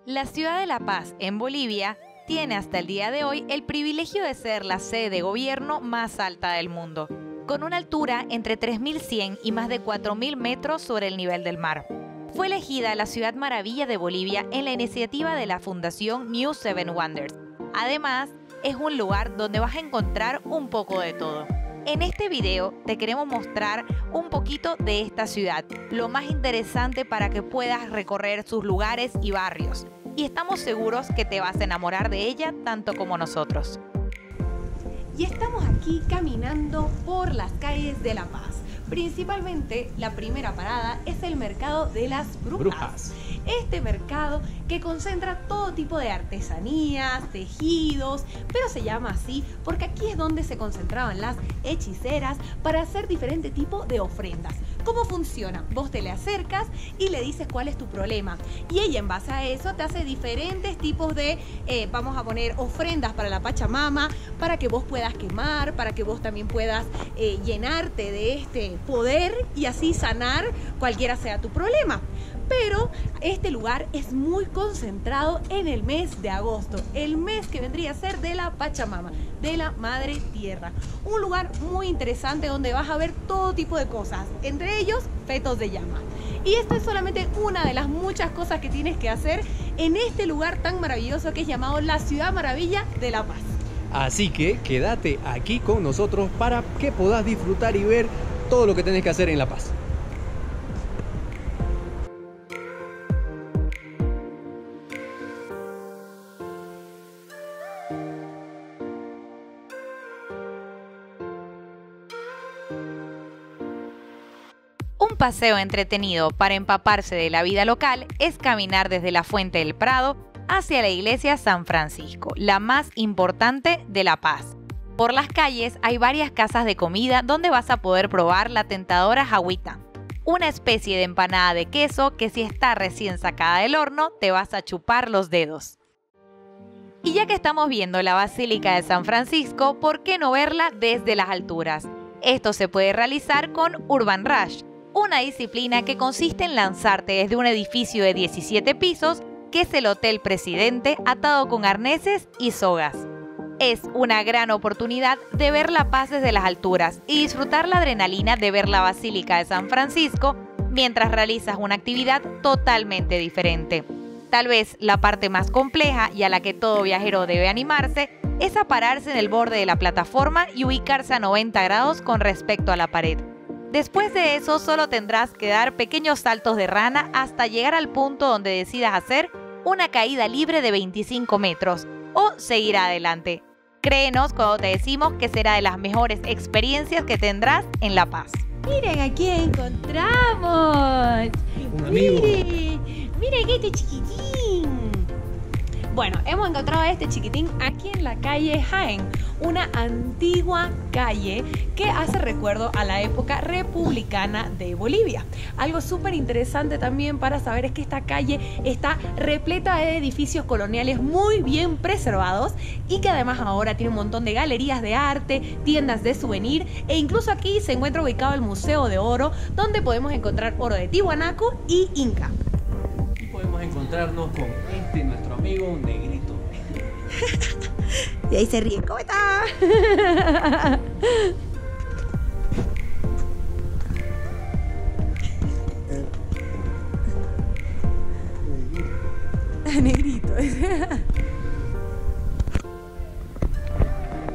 La ciudad de La Paz, en Bolivia, tiene hasta el día de hoy el privilegio de ser la sede de gobierno más alta del mundo, con una altura entre 3.100 y más de 4.000 metros sobre el nivel del mar. Fue elegida la Ciudad Maravilla de Bolivia en la iniciativa de la Fundación New Seven Wonders. Además, es un lugar donde vas a encontrar un poco de todo. En este video te queremos mostrar un poquito de esta ciudad, lo más interesante para que puedas recorrer sus lugares y barrios. Y estamos seguros que te vas a enamorar de ella tanto como nosotros. Y estamos aquí caminando por las calles de La Paz. Principalmente, la primera parada es el mercado de las brujas. Este mercado que concentra todo tipo de artesanías, tejidos, pero se llama así porque aquí es donde se concentraban las hechiceras para hacer diferente tipo de ofrendas. ¿Cómo funciona? Vos te le acercas y le dices cuál es tu problema y ella en base a eso te hace diferentes tipos de, vamos a poner ofrendas para la Pachamama, para que vos puedas quemar, para que vos también puedas llenarte de este poder y así sanar cualquiera sea tu problema. Pero este lugar es muy concentrado en el mes de agosto, el mes que vendría a ser de la Pachamama, de la Madre Tierra. Un lugar muy interesante donde vas a ver todo tipo de cosas, entre ellos fetos de llama. Y esta es solamente una de las muchas cosas que tienes que hacer en este lugar tan maravilloso que es llamado la Ciudad Maravilla de La Paz. Así que quédate aquí con nosotros para que puedas disfrutar y ver todo lo que tenés que hacer en La Paz. Un paseo entretenido para empaparse de la vida local es caminar desde la Fuente del Prado hacia la iglesia San Francisco, la más importante de La Paz. Por las calles hay varias casas de comida donde vas a poder probar la tentadora jagüita, una especie de empanada de queso que si está recién sacada del horno te vas a chupar los dedos. Y ya que estamos viendo la Basílica de San Francisco, ¿por qué no verla desde las alturas? Esto se puede realizar con Urban Rush, una disciplina que consiste en lanzarte desde un edificio de 17 pisos, que es el Hotel Presidente, atado con arneses y sogas. Es una gran oportunidad de ver La Paz desde las alturas y disfrutar la adrenalina de ver la Basílica de San Francisco mientras realizas una actividad totalmente diferente. Tal vez la parte más compleja y a la que todo viajero debe animarse es a pararse en el borde de la plataforma y ubicarse a 90 grados con respecto a la pared. Después de eso solo tendrás que dar pequeños saltos de rana hasta llegar al punto donde decidas hacer una caída libre de 25 metros o seguir adelante. Créenos cuando te decimos que será de las mejores experiencias que tendrás en La Paz. Miren a quién encontramos. Un amigo. Miren este chiquitín. Bueno, hemos encontrado a este chiquitín aquí en la calle Jaén, una antigua calle que hace recuerdo a la época republicana de Bolivia. Algo súper interesante también para saber es que esta calle está repleta de edificios coloniales muy bien preservados y que además ahora tiene un montón de galerías de arte, tiendas de souvenir e incluso aquí se encuentra ubicado el Museo de Oro, donde podemos encontrar oro de Tiwanaku y Inca. Podemos encontrarnos con nuestro amigo Negrito. Y ahí se ríe. ¿Cómo está? Negrito.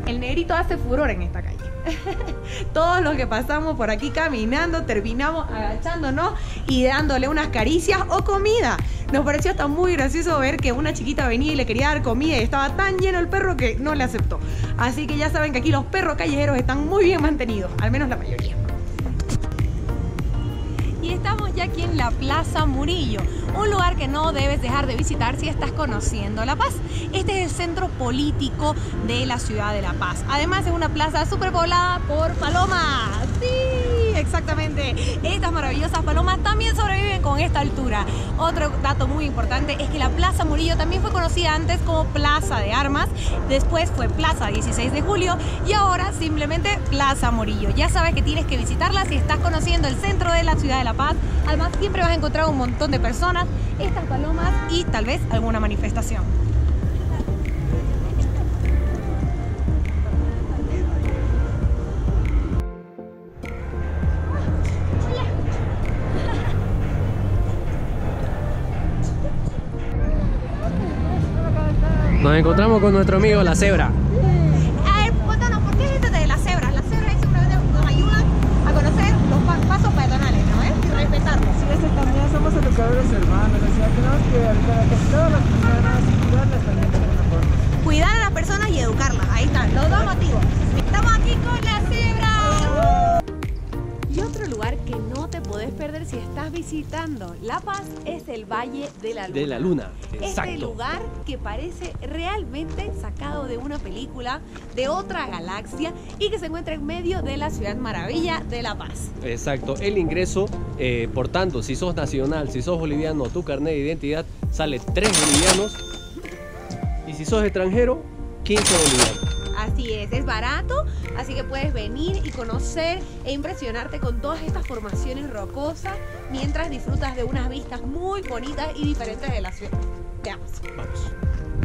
El negrito hace furor en esta calle. Todos los que pasamos por aquí caminando terminamos agachándonos y dándole unas caricias o comida. Nos pareció hasta muy gracioso ver que una chiquita venía y le quería dar comida y estaba tan lleno el perro que no le aceptó. Así que ya saben que aquí los perros callejeros están muy bien mantenidos, al menos la mayoría. Y estamos ya aquí en la Plaza Murillo, un lugar que no debes dejar de visitar si estás conociendo La Paz. Este es el centro político de la ciudad de La Paz. Además es una plaza súper poblada por palomas. ¡Sí! exactamente. Estas maravillosas palomas también sobreviven con esta altura. Otro dato muy importante es que la Plaza Murillo también fue conocida antes como Plaza de Armas, después fue Plaza 16 de Julio y ahora simplemente Plaza Murillo. Ya sabes que tienes que visitarla si estás conociendo el centro de la ciudad de La Paz. Además, siempre vas a encontrar un montón de personas, estas palomas y tal vez alguna manifestación. Nos encontramos con nuestro amigo la cebra. A ver, cuéntanos, ¿por qué es esto de las cebras? Las cebras simplemente nos ayudan a conocer los pasos peatonales, ¿no? Y respetarlos. Sí, también somos educadores hermanos, o sea, tenemos que educar a casi todas las personas y cuidarlas también de alguna forma. Cuidar a las personas y educarlas, ahí están, los dos motivos. Estamos aquí con la cebra. Y otro lugar que no te podés perder si estás visitando La Paz es el Valle de la Luna. De la Luna, exacto. Este lugar que parece realmente sacado de una película de otra galaxia y que se encuentra en medio de la ciudad maravilla de La Paz. Exacto, el ingreso, por tanto, si sos nacional, si sos boliviano, tu carnet de identidad sale 3 bolivianos y si sos extranjero, 15 bolivianos. Así es barato, así que puedes venir y conocer e impresionarte con todas estas formaciones rocosas mientras disfrutas de unas vistas muy bonitas y diferentes de la ciudad. Veamos. Vamos.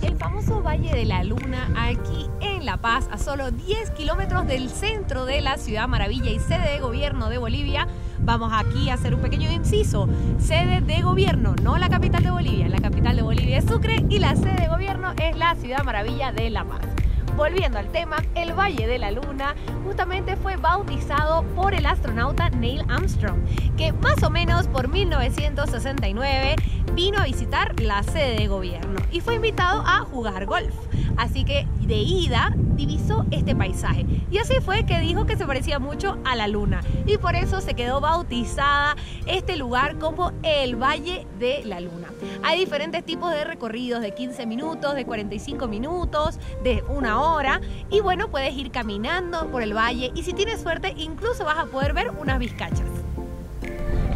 El famoso Valle de la Luna, aquí en La Paz, a solo 10 kilómetros del centro de la ciudad maravilla y sede de gobierno de Bolivia. Vamos aquí a hacer un pequeño inciso. Sede de gobierno, no la capital de Bolivia. La capital de Bolivia es Sucre y la sede de gobierno es la ciudad maravilla de La Paz. Volviendo al tema, el Valle de la Luna justamente fue bautizado por el astronauta Neil Armstrong, que más o menos por 1969 vino a visitar la sede de gobierno y fue invitado a jugar golf. Así que de ida divisó este paisaje y así fue que dijo que se parecía mucho a la luna y por eso se quedó bautizada este lugar como el Valle de la Luna. Hay diferentes tipos de recorridos de 15 minutos, de 45 minutos, de 1 hora y bueno, puedes ir caminando por el valle y si tienes suerte incluso vas a poder ver unas vizcachas.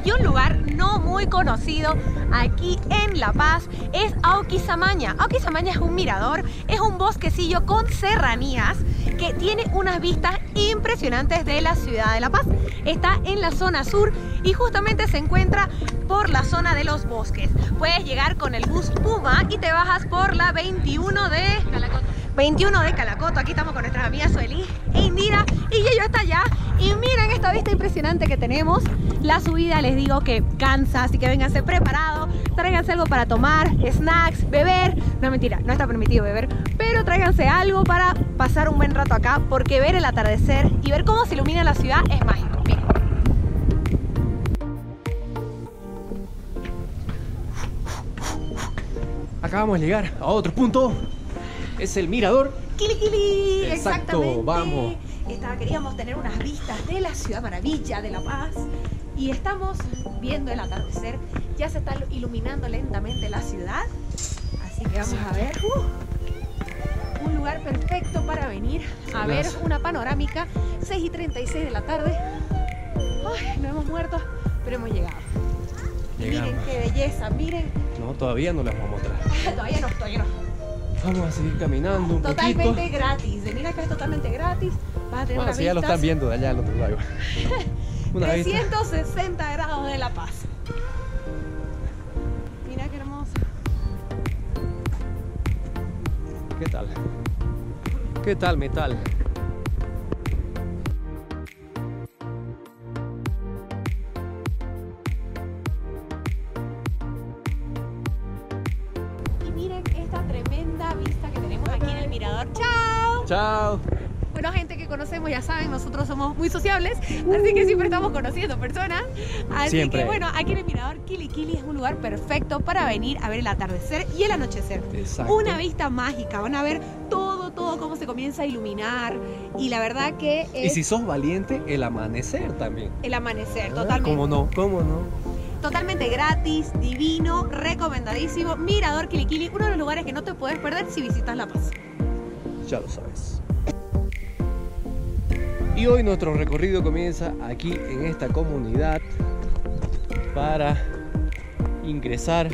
Y un lugar no muy conocido aquí en La Paz es Auquisamaña. Auquisamaña es un mirador, es un bosquecillo con serranías que tiene unas vistas impresionantes de la ciudad de La Paz. Está en la zona sur y justamente se encuentra por la zona de los bosques. Puedes llegar con el bus Puma y te bajas por la 21 de Calacoto. Aquí estamos con nuestras amigas Sueli e Indira y Yeyo está allá. Y miren esta vista impresionante que tenemos. La subida les digo que cansa, así que vénganse preparados. Tráiganse algo para tomar, snacks, beber. No, mentira, no está permitido beber, pero tráiganse algo para pasar un buen rato acá porque ver el atardecer y ver cómo se ilumina la ciudad es mágico. Miren. Acabamos de llegar a otro punto. Es el mirador. Kili Kili, Exacto, exactamente. vamos. Queríamos tener unas vistas de la ciudad maravilla de La Paz y estamos viendo el atardecer. Ya se está iluminando lentamente la ciudad, así que vamos a ver un lugar perfecto para venir a ver una panorámica. 6:36 de la tarde. Ay, no hemos muerto, pero hemos llegado. Llegamos. Miren qué belleza, miren. No, todavía no les vamos a mostrar. Todavía no. Vamos a seguir caminando un Totalmente poquito. gratis. Venir acá es totalmente gratis. Vas a tener Bueno, unas si ya lo vistas están viendo de allá al otro lado. Una vista. 360 grados de La Paz. Mira qué hermoso. ¿Qué tal? ¿Qué tal, metal? Y miren esta tremenda vista que tenemos aquí en el mirador. ¡Chao! Chao. Bueno, gente que conocemos, ya saben, nosotros somos muy sociables, así que siempre estamos conociendo personas. Así Siempre. que bueno, aquí en el mirador Kili Kili es un lugar perfecto para venir a ver el atardecer y el anochecer. Exacto. Una vista mágica, van a ver todo cómo se comienza a iluminar y la verdad que Y es si sos valiente, el amanecer también. el amanecer, Ah, totalmente. ¿Cómo no? ¿Cómo no? Totalmente gratis, divino, recomendadísimo. Mirador Kili Kili, uno de los lugares que no te puedes perder si visitas La Paz. Ya lo sabes. Y hoy nuestro recorrido comienza aquí en esta comunidad para ingresar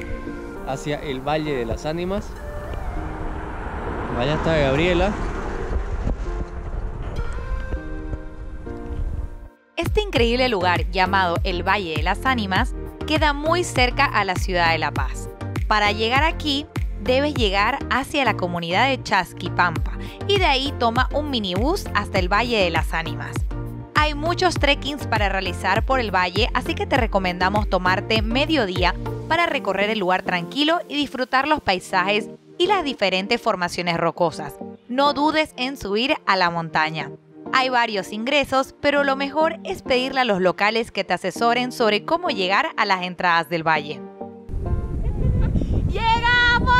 hacia el Valle de las Ánimas. Allá está Gabriela. Este increíble lugar llamado el Valle de las Ánimas queda muy cerca a la ciudad de La Paz. Para llegar aquí debes llegar hacia la comunidad de Chasquipampa y de ahí toma un minibús hasta el Valle de las Ánimas. Hay muchos trekkings para realizar por el valle, así que te recomendamos tomarte mediodía para recorrer el lugar tranquilo y disfrutar los paisajes y las diferentes formaciones rocosas. No dudes en subir a la montaña. Hay varios ingresos, pero lo mejor es pedirle a los locales que te asesoren sobre cómo llegar a las entradas del valle. ¡Llegamos!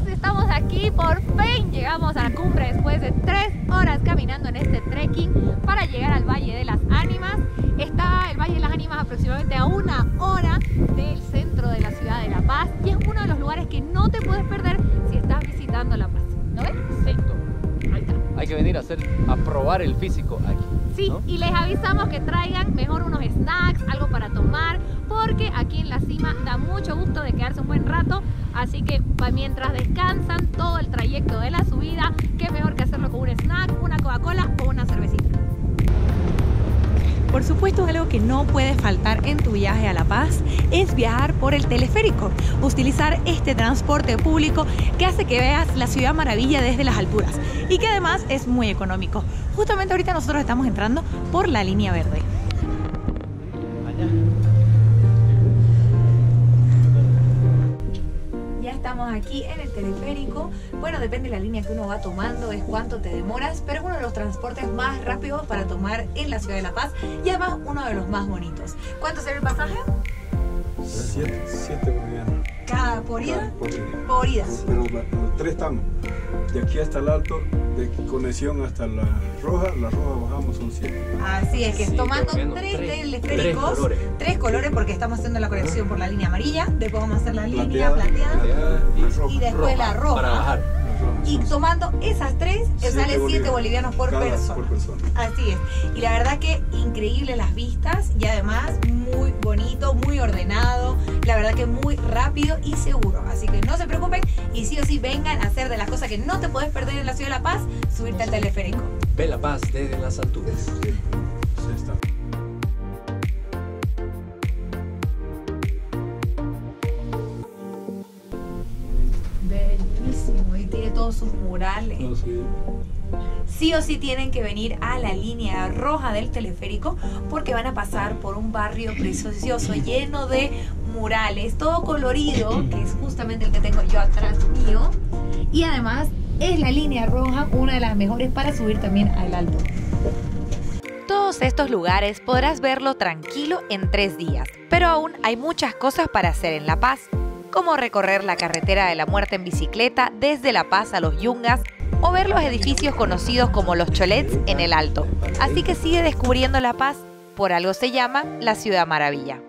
Estamos aquí, por fin llegamos a la cumbre después de 3 horas caminando en este trekking para llegar al Valle de las Ánimas. Está el Valle de las Ánimas aproximadamente a 1 hora del centro de la ciudad de La Paz y es uno de los lugares que no te puedes perder si estás visitando La Paz. ¿No ves? Sí. Ahí está. Hay que venir a probar el físico aquí. Sí, ¿no? Y les avisamos que traigan mejor unos snacks, algo para tomar, porque aquí en la cima da mucho gusto de quedarse un buen rato, así que mientras descansan todo el trayecto de la subida, qué mejor que hacerlo con un snack, una Coca-Cola o una cervecita. Por supuesto, algo que no puede faltar en tu viaje a La Paz es viajar por el teleférico, utilizar este transporte público que hace que veas la Ciudad Maravilla desde las alturas y que además es muy económico. Justamente ahorita nosotros estamos entrando por la línea verde. Allá. Ya estamos aquí en el teleférico. Bueno, depende de la línea que uno va tomando, es cuánto te demoras, pero es uno de los transportes más rápidos para tomar en la ciudad de La Paz y además uno de los más bonitos. ¿Cuánto será el pasaje? 7 bolivianos. ¿Cada por ida? Por ida. Por ida. Pero los 3 estamos. De aquí hasta el alto, de conexión hasta la roja bajamos son 7. Así es que Sí, tomando cogiendo 3 tres teleféricos, colores. 3 colores porque estamos haciendo la conexión por la línea amarilla, después vamos a hacer la línea Plateada. plateada y después la roja. Para bajar. Y tomando esas 3 sale 7 bolivianos por cada persona. por persona. Así es. Y la verdad que increíble las vistas y además muy bonito, muy ordenado, la verdad que muy rápido y seguro. Así que no se preocupen y sí o sí vengan a hacer de las cosas que no te puedes perder en la ciudad de La Paz, subirte al teleférico. Ve La Paz desde las alturas. Sí, sí está. Bellísimo y tiene todos sus murales. No, sí. Sí o sí tienen que venir a la línea roja del teleférico porque van a pasar por un barrio precioso lleno de murales, todo colorido, que es justamente el que tengo yo atrás mío. Y además es la línea roja una de las mejores para subir también al alto. Todos estos lugares podrás verlo tranquilo en 3 días, pero aún hay muchas cosas para hacer en La Paz, como recorrer la carretera de la muerte en bicicleta desde La Paz a los Yungas o ver los edificios conocidos como los cholets en el alto. Así que sigue descubriendo La Paz, por algo se llama la Ciudad Maravilla.